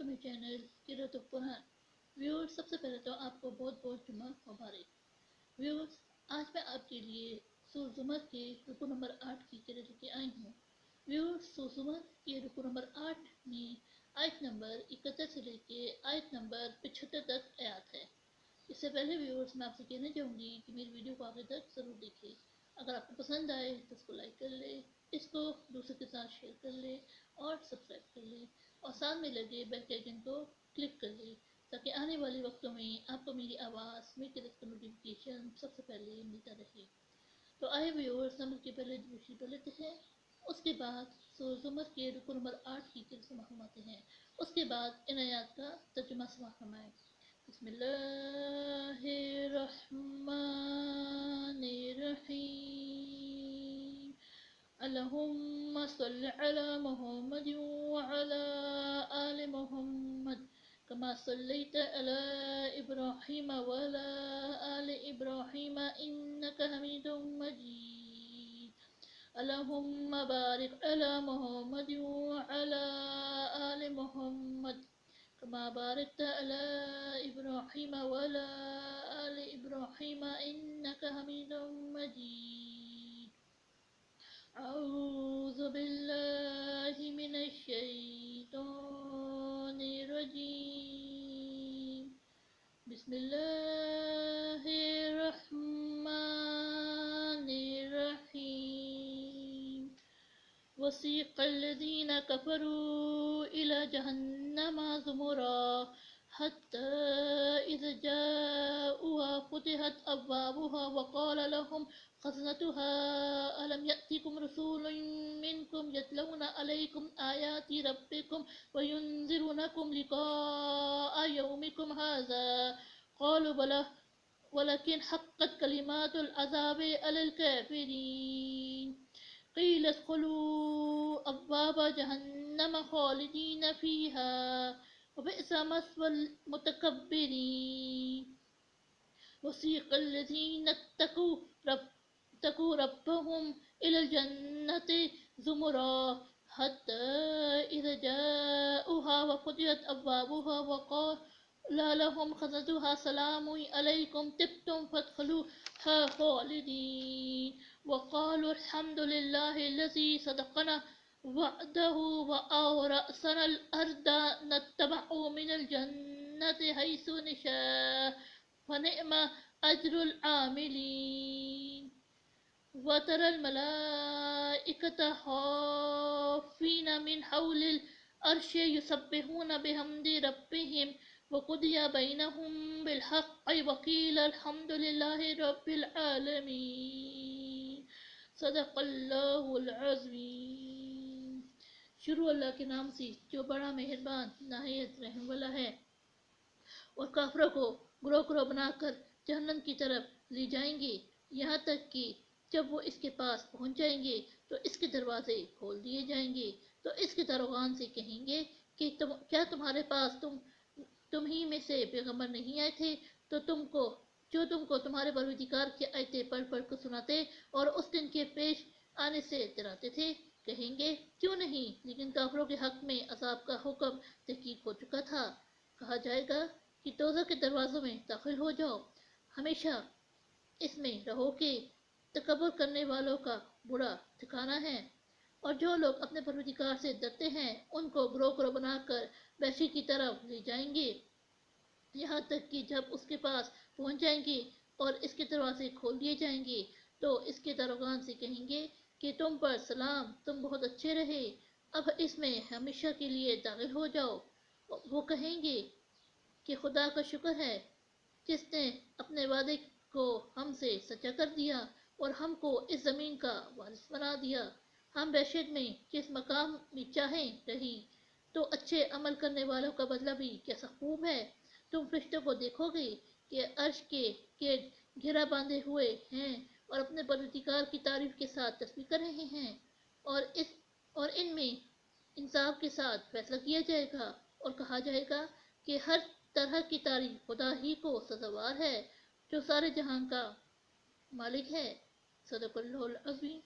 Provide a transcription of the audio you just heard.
To my channel Qirat Quran. Viewers, सबसे पहले तो आपको बहुत बहुत जुम्मा मुबारक। व्यूअर्स, आज मैं आपके लिए सूरह ज़ुमर के रुकू नंबर 8 की किरत लेके आई हूँ। व्यूअर्स, सूरह ज़ुमर के रुकू नंबर 8 में आयत नंबर 71 से लेके आयत नंबर 75 तक आयात है। इससे पहले व्यूअर्स, मैं आपसे कहना चाहूँगी कि मेरी वीडियो को आगे तक ज़रूर देखें। अगर आपको पसंद आए तो इसको लाइक कर ले, इसको दूसरे के साथ शेयर कर ले और सब्सक्राइब कर ले और साथ में लगे बेल के आइकन को क्लिक कर ले, ताकि आने वाले वक्तों में आपको मेरी आवाज़, मेरी तरफ का नोटिफिकेशन सबसे पहले मिलता रहे। तो आए व्यूअर्स, हम के पहले दूसरी पर लेते हैं। उसके बाद सूरह ज़ुमर के रुकू नंबर 8 की किरत समाप्त होते हैं। उसके बाद इन आयात का तर्जुमा समाप्त फरमाएं। बिस्मिल्लाहिर्रहमानिर्रहीम। अल्लाहुम्मा सल्लि अला मुहम्मद व अला आलि मुहम्मद कमा सल्लैता अला इब्राहीम व अला आलि इब्राहीम इन्नका हमीदुम मजीद। अल्लाहुम्मा बारिक अला मुहम्मद व अला आलि मुहम्मद कमा बारकता अला इब्राहीम व अला आलि इब्राहीम इन्नका हमीदुम मजीद। अऊज़ु बिल्लाहि मिनश शैतानिर रजीम। बिस्मिल्लाहिर रहमानिर रहीम। वसीक़ल्लज़ीन कफ़रू इला जहन्नम ज़ुमरा हत्ता इज़ा जाऊहा फ़ुतिहत अब्वाबुहा वक़ाल लहुम ख़ज़नतुहा अलम यअतिकुम रसूलुम मिनकुम यतलूना अलैकुम आयाति रब्बिकुम व युनज़िरूनकुम लिक़ाअ यौमिकुम हाज़ा क़ालू बला वलकिन हक़्क़त कलिमातुल अज़ाबि अलल काफ़िरीन। क़ील उद्ख़ुलू अब्वाब जहन्नम ख़ालिदीन फ़ीहा व बि'स मस्वल मुतकब्बिरीन। वसीक़ल्लज़ीन इत्तक़ू रब्बहुम इलल जन्नति ज़ुमरा हत्ता इज़ा जाऊहा व फ़ुतिहत अब्वाबुहा व क़ाल लहुम ख़ज़नतुहा सलामुन अलैकुम तिब्तुम फ़दख़ुलूहा ख़ालिदीन व क़ालू अल्हम्दुलिल्लाहिल्लज़ी सदक़ना वअदहु व औरसनल अर्द नत्तबअु मिनल जन्नति हैसु नशाअ फ़निअम अज्रुल आमिलीन। वतरल मलाइकता हाफ़ीन मिन हौलिल अर्शि युसब्बिहूना बिहम्दि रब्बिहिम व क़ुदिया बैनहुम बिल हक़्क़ि व क़ील अल्हम्दुलिल्लाहि रब्बिल आलमीन। सदक़ल्लाहुल अज़ीम। शुरू अल्लाह के नाम से जो बड़ा मेहरबान नहायत रहम वाला है। और काफिरों को ग्रोह ग्रोह बनाकर जहन्नम की तरफ ले जाएंगे, यहाँ तक कि जब वो इसके पास पहुँच जाएंगे तो इसके दरवाजे खोल दिए जाएंगे। तो इसके दरोगान से कहेंगे कि क्या तुम्हारे पास तुम ही में से पैगंबर नहीं आए थे तो तुमको तुम्हारे परवरदिगार की आयतें पढ़ पढ़ कर सुनाते और उस दिन के पेश आने से डराते थे। कहेंगे क्यों नहीं, लेकिन काफिरों के हक में अज़ाब का हुक्म तहकीक हो चुका था। कहा जाएगा कि दोज़ख के दरवाज़ों में दाखिल हो जाओ, हमेशा इसमें रहोगे। तकब्बुर करने वालों का बुरा ठिकाना है। और जो लोग अपने परवरदिगार से डरते हैं उनको ग्रोह ग्रोह बनाकर वहशी की तरफ ले जाएंगे, यहाँ तक कि जब उसके पास पहुँच जाएंगे और इसके दरवाजे खोल दिए जाएंगे तो इसके दरोगान से कहेंगे कि तुम पर सलाम, तुम बहुत अच्छे रहे, अब इसमें हमेशा के लिए दाखिल हो जाओ। वो कहेंगे कि खुदा का शुक्र है जिसने अपने वादे को हमसे सच्चा कर दिया और हमको इस ज़मीन का वारिस बना दिया। हम वहशत में जिस मकाम में चाहें रही, तो अच्छे अमल करने वालों का बदला भी कैसा खूब है। तुम फरिश्तों को देखोगे कि अर्श के घेरा बांधे हुए हैं और अपने परवरदिगार की तारीफ के साथ तस्बीह कर रहे हैं और इनमें इंसाफ के साथ फैसला किया जाएगा और कहा जाएगा कि हर तरह की तारीफ खुदा ही को सज़ावार है जो सारे जहां का मालिक है। सदक़ल्लाहुल अज़ीम।